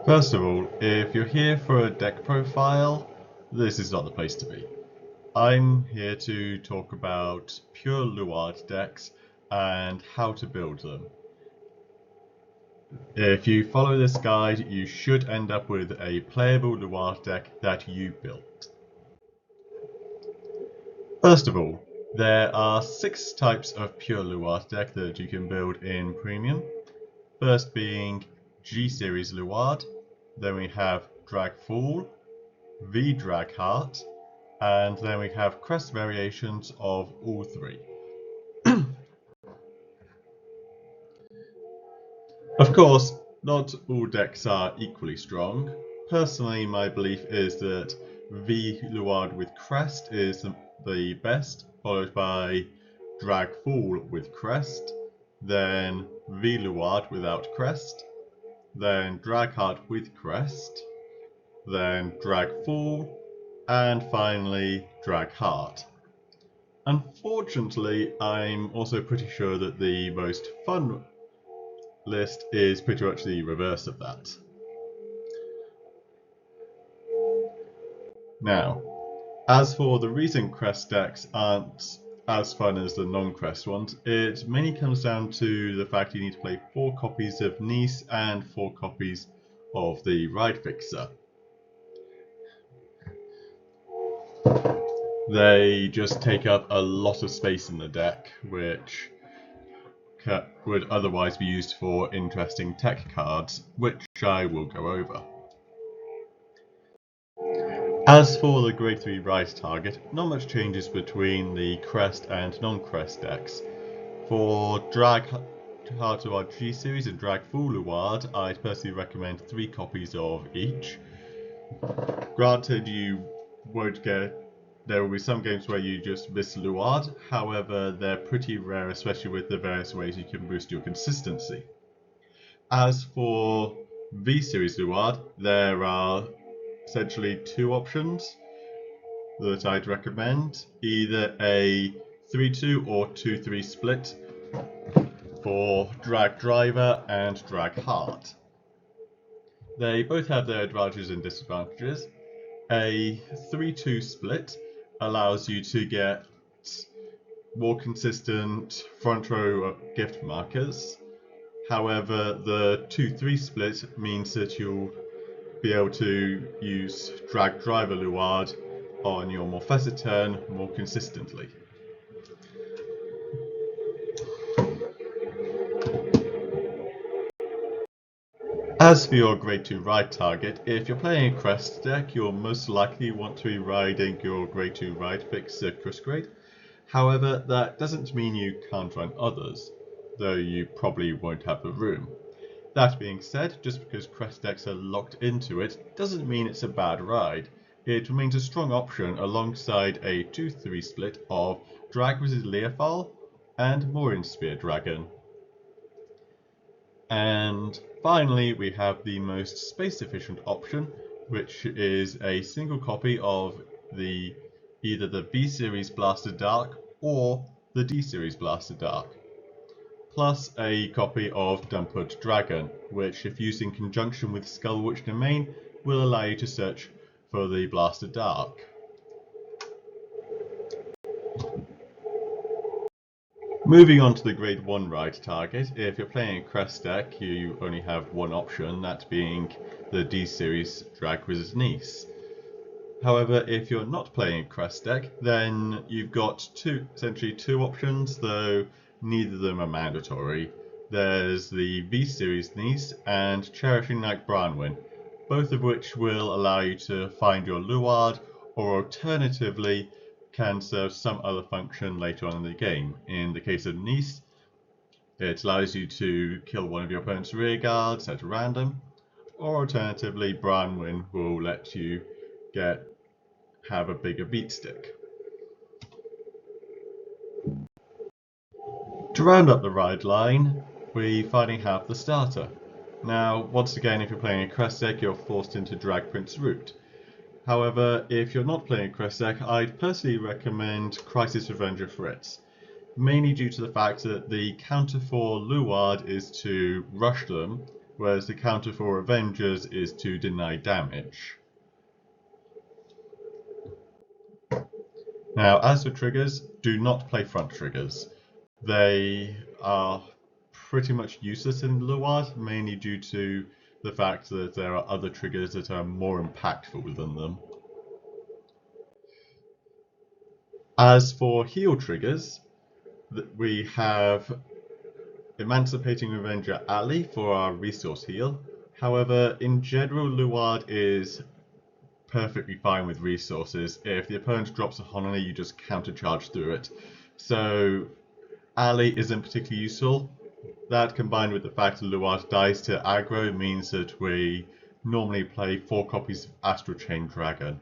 First of all, if you're here for a deck profile, this is not the place to be. I'm here to talk about pure Luard decks and how to build them. If you follow this guide, you should end up with a playable Luard deck that you built. First of all, there are 6 types of pure Luard deck that you can build in Premium. First being G-Series Luard, then we have Drag Fool, V Drag Heart, and then we have crest variations of all 3. Of course, not all decks are equally strong. Personally, my belief is that V Luard with crest is the best, followed by Drag Fool with crest, then V Luard without crest, then Drag Heart with crest, then Drag Fool, and finally Drag Heart. Unfortunately, I'm also pretty sure that the most fun list is pretty much the reverse of that. Now, as for the reason crest decks aren't as fun as the non-crest ones, it mainly comes down to the fact you need to play 4 copies of Nice and 4 copies of the Ride Fixer. They just take up a lot of space in the deck, which would otherwise be used for interesting tech cards, which I will go over. As for the Grade 3 Rise target, not much changes between the Crest and non-Crest decks. For Drag Heart Luard G Series and Drag Fool Luard, I'd personally recommend 3 copies of each. Granted, you won't get. There will be some games where you just miss Luard, however, they're pretty rare, especially with the various ways you can boost your consistency. As for V Series Luard, there are essentially 2 options that I'd recommend. Either a 3-2 or 2-3 split for Drag Driver and Drag Heart. They both have their advantages and disadvantages. A 3-2 split allows you to get more consistent front row gift markers. However, the 2-3 split means that you'll be able to use Drag Driver Luard on your Morpheus turn more consistently. As for your Grade 2 ride target, if you're playing a Crest deck, you'll most likely want to be riding your Grade 2 ride fixer Chris Grade. However, that doesn't mean you can't run others, though you probably won't have the room. That being said, just because Crest decks are locked into it, doesn't mean it's a bad ride. It remains a strong option alongside a 2-3 split of Drag vs Leofal and Morin Spear Dragon. And finally, we have the most space efficient option, which is a single copy of either the V Series Blaster Dark or the D Series Blaster Dark, plus a copy of Dumpwood Dragon, which, if used in conjunction with Skullwitch Domain, will allow you to search for the Blaster Dark. Moving on to the Grade 1 ride target, if you're playing a Crest deck, you only have one option, that being the D Series Drag vs Nice. However, if you're not playing a Crest deck, then you've got essentially two options, though neither of them are mandatory. There's the V Series Nice and Cherishing Knight Branwyn, both of which will allow you to find your Luard, or alternatively can serve some other function later on in the game. In the case of Nice, it allows you to kill one of your opponent's rear guards at random, or alternatively Branwyn will let you have a bigger beat stick. To round up the ride line, we finally have the starter. Now, once again, if you're playing a Crest deck, you're forced into Drag Prince route. However, if you're not playing a Crest deck, I'd personally recommend Crisis Revenge of Fritz, mainly due to the fact that the counter for Luard is to rush them, whereas the counter for Avengers is to deny damage. Now, as for triggers, do not play front triggers. They are pretty much useless in Luard, mainly due to the fact that there are other triggers that are more impactful than them. As for heal triggers, we have Emancipating Avenger Ali for our resource heal. However, in general, Luard is perfectly fine with resources. If the opponent drops a Honey, you just countercharge through it. So Ali isn't particularly useful. That combined with the fact that Luard dies to aggro means that we normally play 4 copies of Astral Chain Dragon.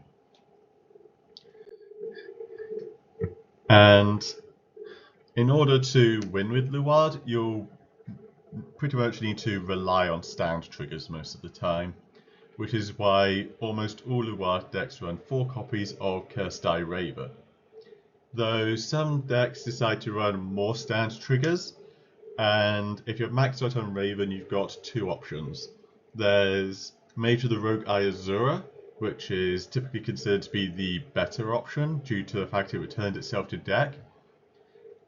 And in order to win with Luard, you'll pretty much need to rely on stand triggers most of the time, which is why almost all Luard decks run 4 copies of Cursed Eye Raven. Though some decks decide to run more stand triggers, and if you're maxed out on Raven, you've got 2 options. There's Mage of the Rogue Eye Azura, which is typically considered to be the better option due to the fact it returns itself to deck.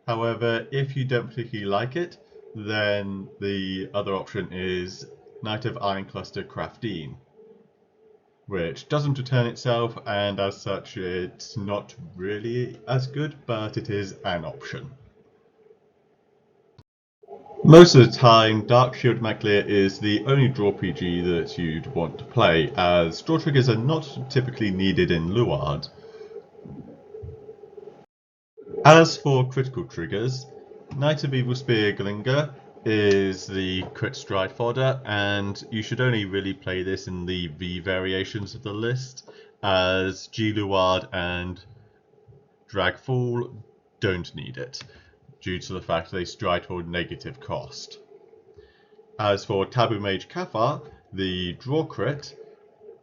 However, if you don't particularly like it, then the other option is Knight of Iron Cluster Craftine, which doesn't return itself, and as such it's not really as good, but it is an option. Most of the time, Dark Shield Maclear is the only draw PG that you'd want to play, as draw triggers are not typically needed in Luard. As for critical triggers, Knight of Evil Spear Glinger is the crit stride fodder, and you should only really play this in the V variations of the list, as G Luard and Dragfool don't need it, due to the fact they stride for negative cost. As for Taboo Mage Kafar, the draw crit,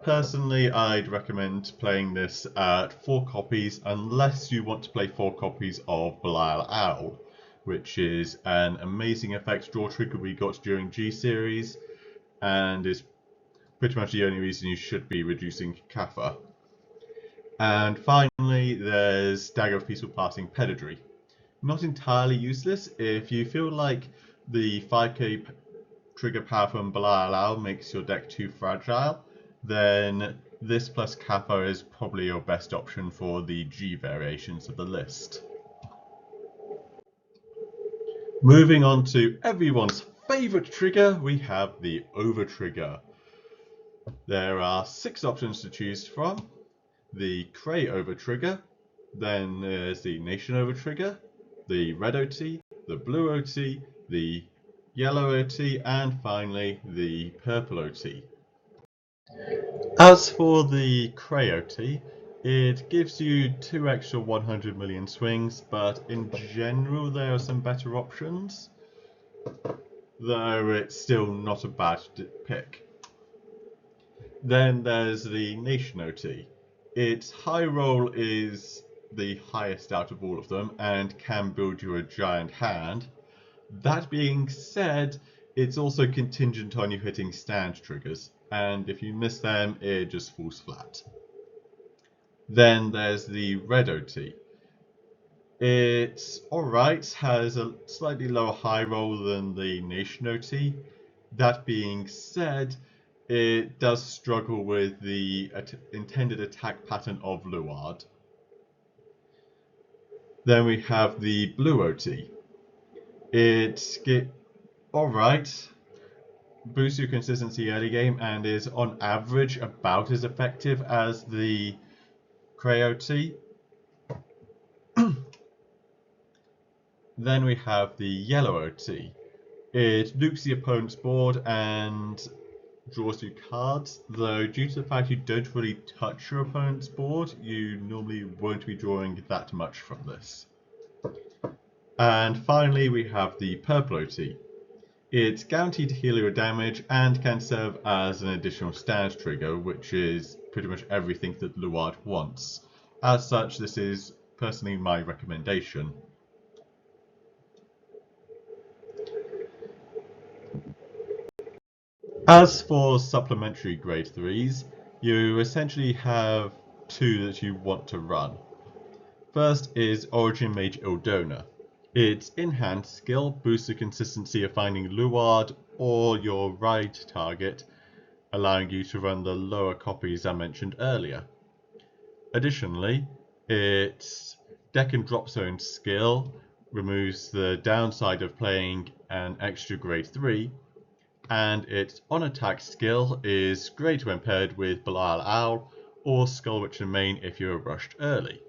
personally I'd recommend playing this at 4 copies unless you want to play 4 copies of Belial Owl, which is an amazing effect draw trigger we got during G-Series, and is pretty much the only reason you should be reducing Kafar. And finally, there's Dagger of Peaceful Passing Pedigree. Not entirely useless. If you feel like the 5k trigger power from Belial Owl makes your deck too fragile, then this plus Kafar is probably your best option for the G variations of the list. Moving on to everyone's favourite trigger, we have the Over Trigger. There are 6 options to choose from. The Cray Over Trigger, then there's the Nation Over Trigger, the Red OT, the Blue OT, the Yellow OT, and finally the Purple OT. As for the Cray OT, it gives you 2 extra 100 million swings, but in general there are some better options, though it's still not a bad pick. Then there's the Nation OT. Its high roll is the highest out of all of them and can build you a giant hand. That being said, it's also contingent on you hitting stand triggers, and if you miss them, it just falls flat. Then there's the Red OT. It's alright, has a slightly lower high roll than the Nation OT. That being said, it does struggle with the intended attack pattern of Luard. Then we have the Blue OT. It's alright, boosts your consistency early game, and is on average about as effective as the Cray OT. Then we have the Yellow OT. It nukes the opponent's board and draws you cards, though due to the fact you don't really touch your opponent's board, you normally won't be drawing that much from this. And finally we have the Purple OT. It's guaranteed to heal your damage and can serve as an additional stand trigger, which is pretty much everything that Luard wants. As such, this is personally my recommendation. As for supplementary grade 3s, you essentially have two that you want to run. First is Origin Mage Ildona. Its in-hand skill boosts the consistency of finding Luard or your right target, allowing you to run the lower copies I mentioned earlier. Additionally, its deck and drop zone skill removes the downside of playing an extra grade 3, and its on-attack skill is great when paired with Belial Owl or Skullwitch and Mane if you are rushed early.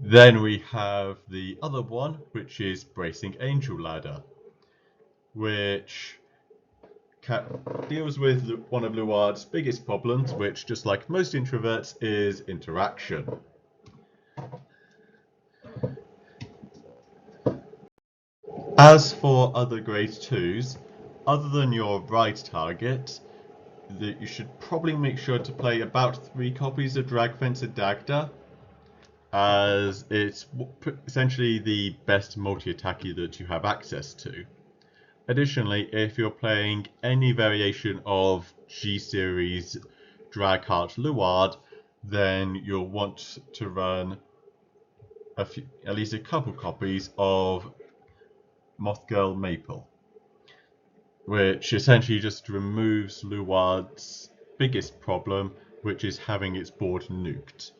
Then we have the other one, which is Bracing Angel Ladder, which deals with one of Luard's biggest problems, which, just like most introverts, is interaction. As for other grade 2s, other than your right target, you should probably make sure to play about 3 copies of Dragfencer Dagda, as it's essentially the best multi-attacker that you have access to. Additionally, if you're playing any variation of G-Series Dragheart Luard, then you'll want to run at least a couple copies of Mothgirl Maple, which essentially just removes Luard's biggest problem, which is having its board nuked,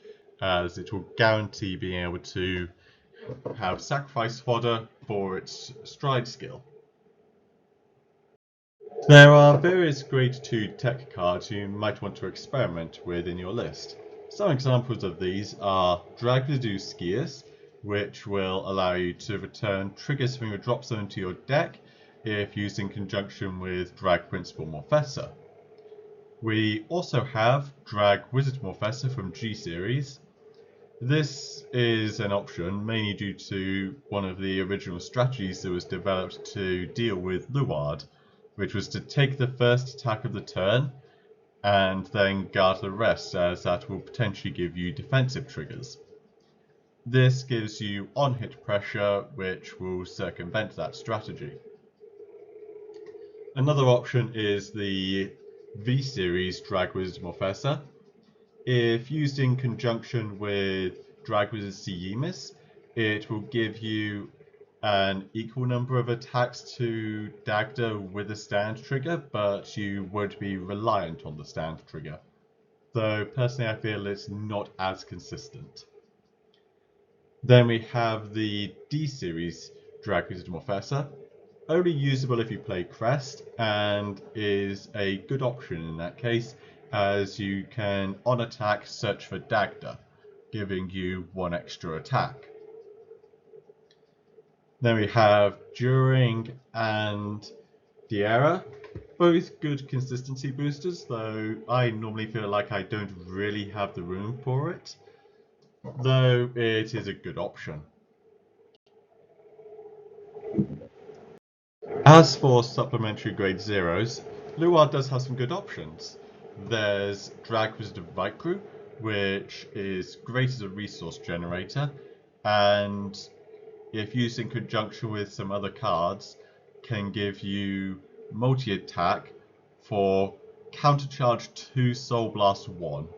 as it will guarantee being able to have sacrifice fodder for its stride skill. There are various grade 2 tech cards you might want to experiment with in your list. Some examples of these are Dragviduskius, which will allow you to return triggers from your drop zone to your deck if used in conjunction with Drag Principal Morfessa. We also have Drag Wizard Morfessa from G-Series. This is an option mainly due to one of the original strategies that was developed to deal with Luard, which was to take the first attack of the turn and then guard the rest, as that will potentially give you defensive triggers. This gives you on-hit pressure, which will circumvent that strategy. Another option is the V-Series Drag Wizard Morfessa. If used in conjunction with Drag Wizard Siemis, it will give you an equal number of attacks to Dagda with a stand trigger, but you would be reliant on the stand trigger. Though personally I feel it's not as consistent. Then we have the D-Series Drag Wizard Morfessa, only usable if you play Crest, and is a good option in that case, as you can on attack search for Dagda, giving you 1 extra attack. Then we have During and Diera, both good consistency boosters, though I normally feel like I don't really have the room for it, though it is a good option. As for supplementary grade 0s, Luard does have some good options. There's Drag Wizard of Vaikru, which is great as a resource generator, and if used in conjunction with some other cards, can give you multi-attack for countercharge 2 Soul Blast 1,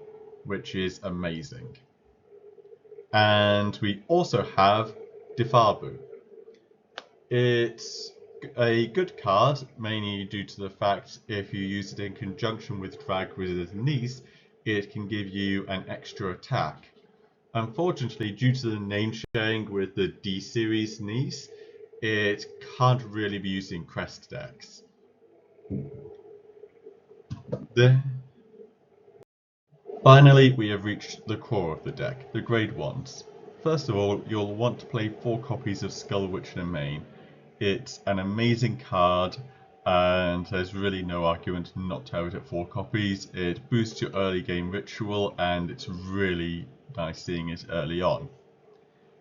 which is amazing. And we also have Defabu. It's a good card, mainly due to the fact if you use it in conjunction with Drag Wizard's Niece, it can give you an extra attack. Unfortunately, due to the name sharing with the D-Series Niece, it can't really be used in Crest decks. Finally, we have reached the core of the deck, the grade 1s. First of all, you'll want to play 4 copies of Skullwitch and Mane. It's an amazing card, and there's really no argument not to have it at 4 copies. It boosts your early game ritual, and it's really nice seeing it early on.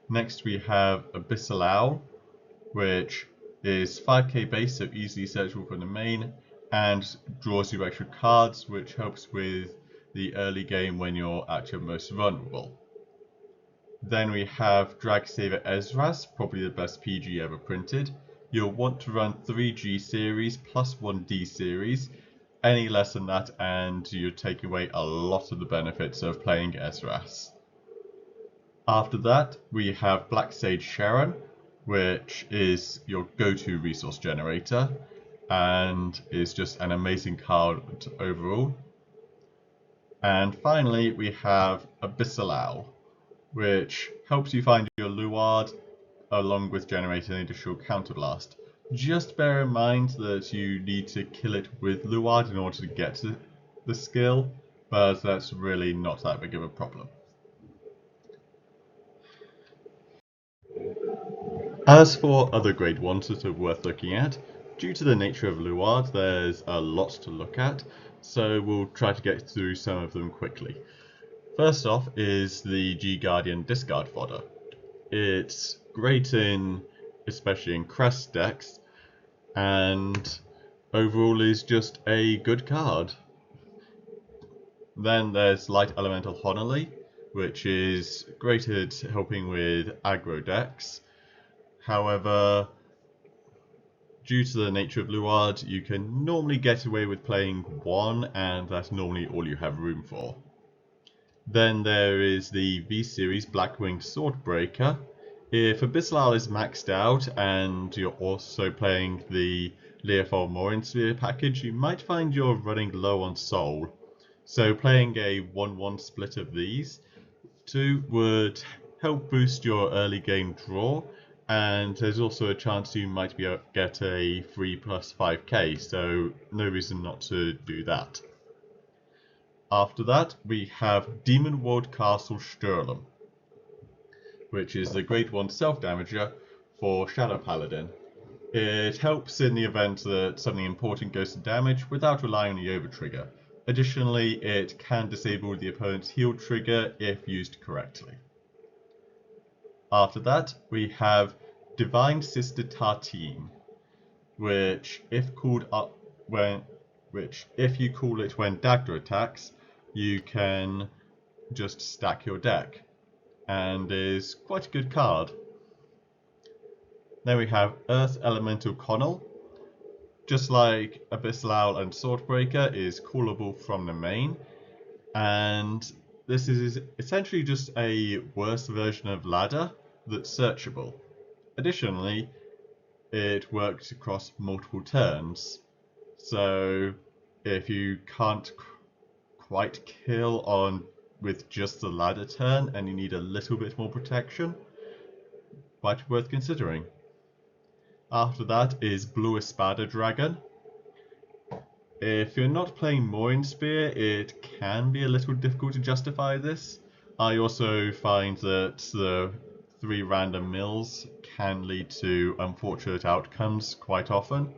Next we have Abyssal Owl, which is 5k base, so easily searchable from the main, and draws you extra cards, which helps with the early game when you're at your most vulnerable. Then we have Dragsaver Ezras, probably the best PG ever printed. you'll want to run 3 G series plus 1 D series. Any less than that and you're taking away a lot of the benefits of playing Ezras. After that, we have Black Sage Sharon, which is your go-to resource generator and is just an amazing card overall. And finally, we have Abyssal Owl, which helps you find your Luard along with generating an additional counterblast. Just bear in mind that you need to kill it with Luard in order to get to the skill, but that's really not that big of a problem. As for other grade 1s that are worth looking at, due to the nature of Luard, there's a lot to look at, so we'll try to get through some of them quickly. First off is the G-Guardian Discard Fodder. It's great especially in crest decks, and overall is just a good card. Then there's Light Elemental Honolly, which is great at helping with aggro decks. However, due to the nature of Luard, you can normally get away with playing 1, and that's normally all you have room for. Then there is the V-Series Blackwinged Swordbreaker. If Abyssal Owl is maxed out and you're also playing the Leofold Morin Sphere package, you might find you're running low on soul. So playing a 1-1 split of these two would help boost your early game draw, and there's also a chance you might be able to get a free plus 5k, so no reason not to do that. After that, we have Demon World Castle Sturlum, which is the Grade 1 self-damager for Shadow Paladin. It helps in the event that something important goes to damage without relying on the overtrigger. Additionally, it can disable the opponent's heal trigger if used correctly. After that, we have Divine Sister Tartine, which if you call it when Dagda attacks, you can just stack your deck, and is quite a good card. Then we have Earth Elemental Connell. Just like Abyssal Owl and Swordbreaker, is callable from the main, and this is essentially just a worse version of Ladder that's searchable. Additionally, it works across multiple turns, so if you can't quite kill with just the Ladder turn and you need a little bit more protection, might be worth considering. After that is Blue Espada Dragon. If you're not playing Morin Spear, it can be a little difficult to justify this. I also find that the 3 random mills can lead to unfortunate outcomes quite often.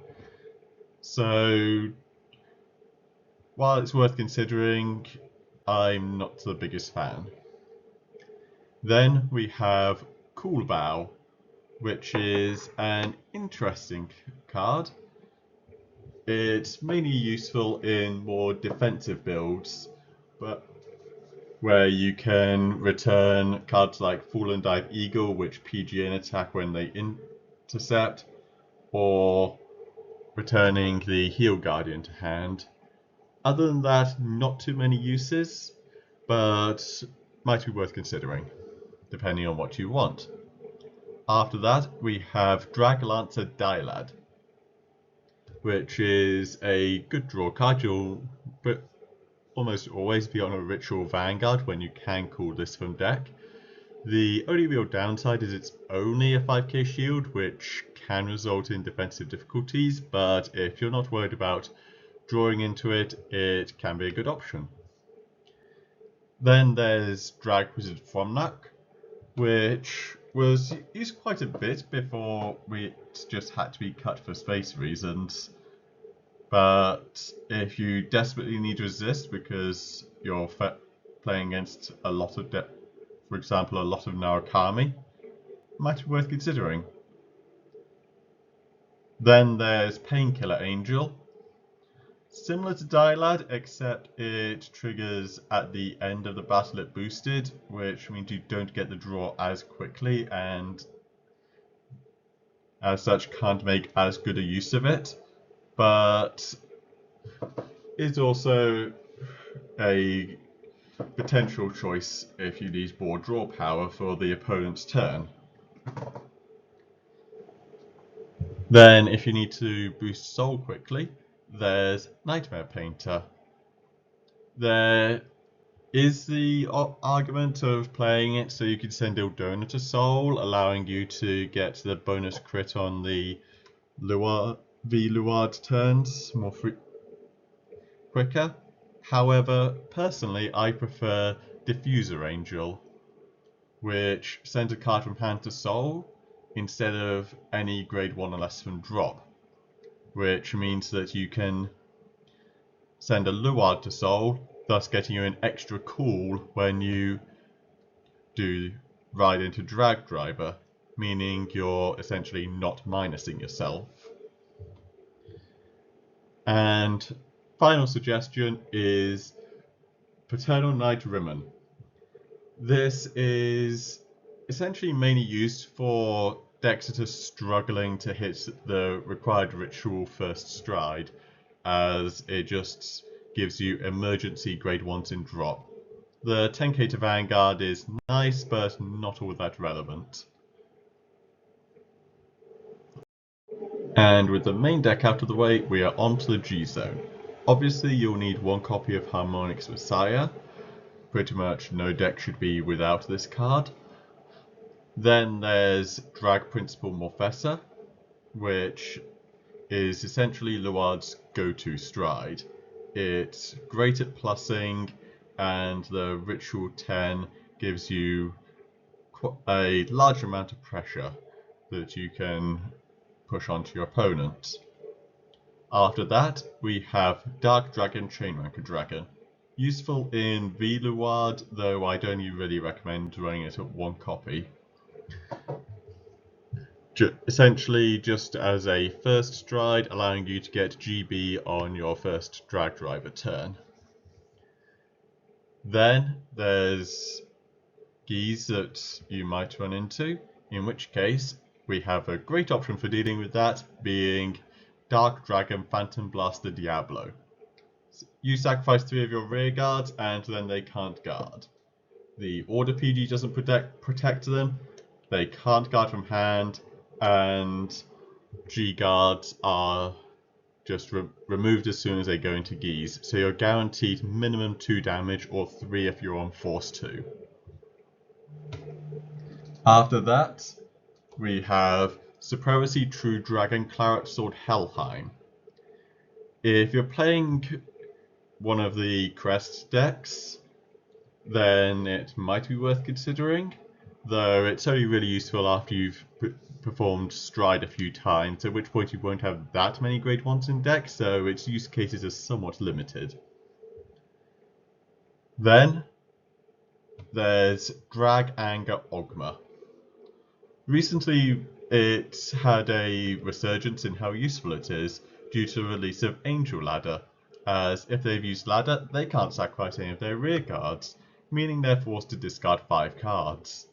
So, while it's worth considering, I'm not the biggest fan. Then we have Cool Bow, which is an interesting card. It's mainly useful in more defensive builds, but where you can return cards like Fallen Dive Eagle, which PG and attack when they intercept, or returning the Heal Guardian to hand. Other than that, not too many uses, but might be worth considering, depending on what you want. After that, we have Draglancer Dylad, which is a good draw card. You'll almost always be on a Ritual Vanguard when you can call this from deck. The only real downside is it's only a 5k shield, which can result in defensive difficulties, but if you're not worried about drawing into it, it can be a good option. Then there's Drag Wizard Fromnak, which was used quite a bit before it just had to be cut for space reasons. But if you desperately need to resist because you're playing against a lot of, for example, a lot of Narukami, might be worth considering. Then there's Painkiller Angel. Similar to Dylad, except it triggers at the end of the battle it boosted, which means you don't get the draw as quickly, and as such can't make as good a use of it, but is also a potential choice if you need more draw power for the opponent's turn. Then if you need to boost soul quickly, there's Nightmare Painter. There is the argument of playing it so you can send Ildona to soul, allowing you to get the bonus crit on the Luard turns more quicker. However, personally I prefer Diffuser Angel, which sends a card from hand to soul instead of any grade 1 or less from drop, which means that you can send a Luard to soul, thus getting you an extra cool when you do ride into Drag Driver, meaning you're essentially not minusing yourself. And final suggestion is Paternal Knight Rimmon. This is essentially mainly used for decks that are struggling to hit the required ritual first stride, as it just gives you emergency grade 1s in drop. The 10k to Vanguard is nice, but not all that relevant. And with the main deck out of the way, we are on to the G Zone. Obviously you'll need one copy of Harmonix Messiah. Pretty much no deck should be without this card. Then there's Drag Principal Morfessa, which is essentially Luard's go-to stride. It's great at plussing, and the Ritual 10 gives you a large amount of pressure that you can push onto your opponent. After that, we have Dark Dragon Chainranker Dragon. Useful in V Luard, though I'd only really recommend running it at one copy. Essentially just as a first stride, allowing you to get GB on your first Drag Driver turn. Then there's Geese that you might run into, in which case we have a great option for dealing with that, being Dark Dragon Phantom Blaster Diablo. You sacrifice 3 of your rear guards and then they can't guard. The Order PG doesn't protect them, they can't guard from hand, and G guards are just removed as soon as they go into Geese, so you're guaranteed minimum 2 damage or 3 if you're on force 2. After that, we have Supremacy True Dragon Claret Sword Helheim. If you're playing one of the Crest decks, then it might be worth considering, though it's only really useful after you've performed Stride a few times, at which point you won't have that many grade 1s in deck, so its use cases are somewhat limited. Then there's Drag Anger Ogma. Recently it's had a resurgence in how useful it is due to the release of Angel Ladder, as if they've used Ladder they can't sacrifice any of their rear guards, meaning they're forced to discard 5 cards.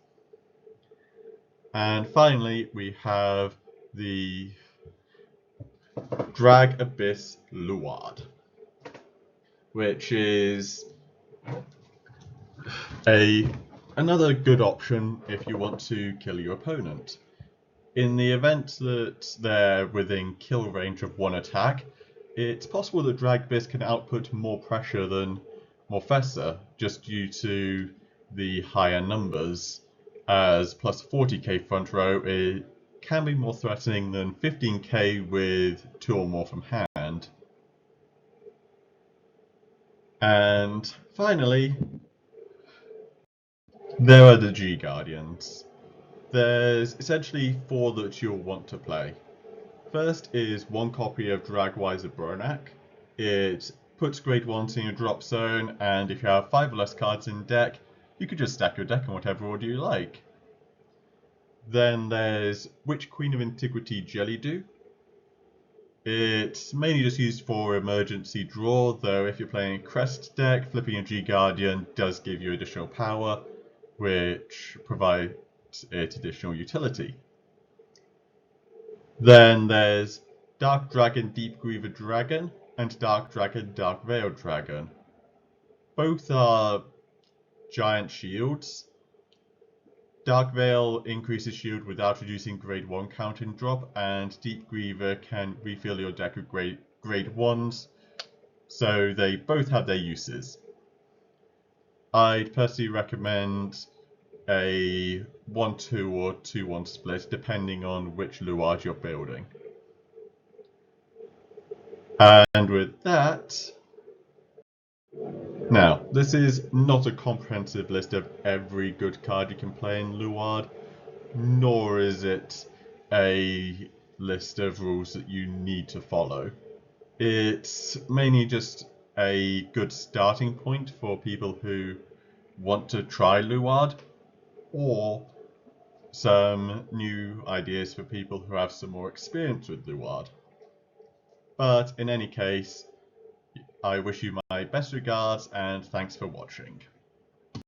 And finally we have the Drag Abyss Luard, which is another good option if you want to kill your opponent. In the event that they're within kill range of 1 attack, it's possible that Drag Abyss can output more pressure than Morfessa, just due to the higher numbers, as plus 40k front row it can be more threatening than 15k with 2 or more from hand. And finally, there are the G Guardians. There's essentially 4 that you'll want to play. First is one copy of Dragwiser Bronak. It puts grade 1s in your drop zone, and if you have 5 or less cards in deck, you could just stack your deck in whatever order you like. Then there's Witch Queen of Antiquity Jellydew. It's mainly just used for emergency draw, though if you're playing a Crest deck, flipping a G Guardian does give you additional power, which provides it additional utility. Then there's Dark Dragon Deep Griever Dragon and Dark Dragon Dark Veil Dragon. Both are giant shields. Dark Veil increases shield without reducing grade 1 counting drop, and Deep Griever can refill your deck with grade 1s, so they both have their uses. I'd personally recommend a 1-2 or 2-1 split depending on which Luard you're building. And with that, now this is not a comprehensive list of every good card you can play in Luard, nor is it a list of rules that you need to follow. It's mainly just a good starting point for people who want to try Luard, or some new ideas for people who have some more experience with Luard. But in any case, I wish you my best regards and thanks for watching.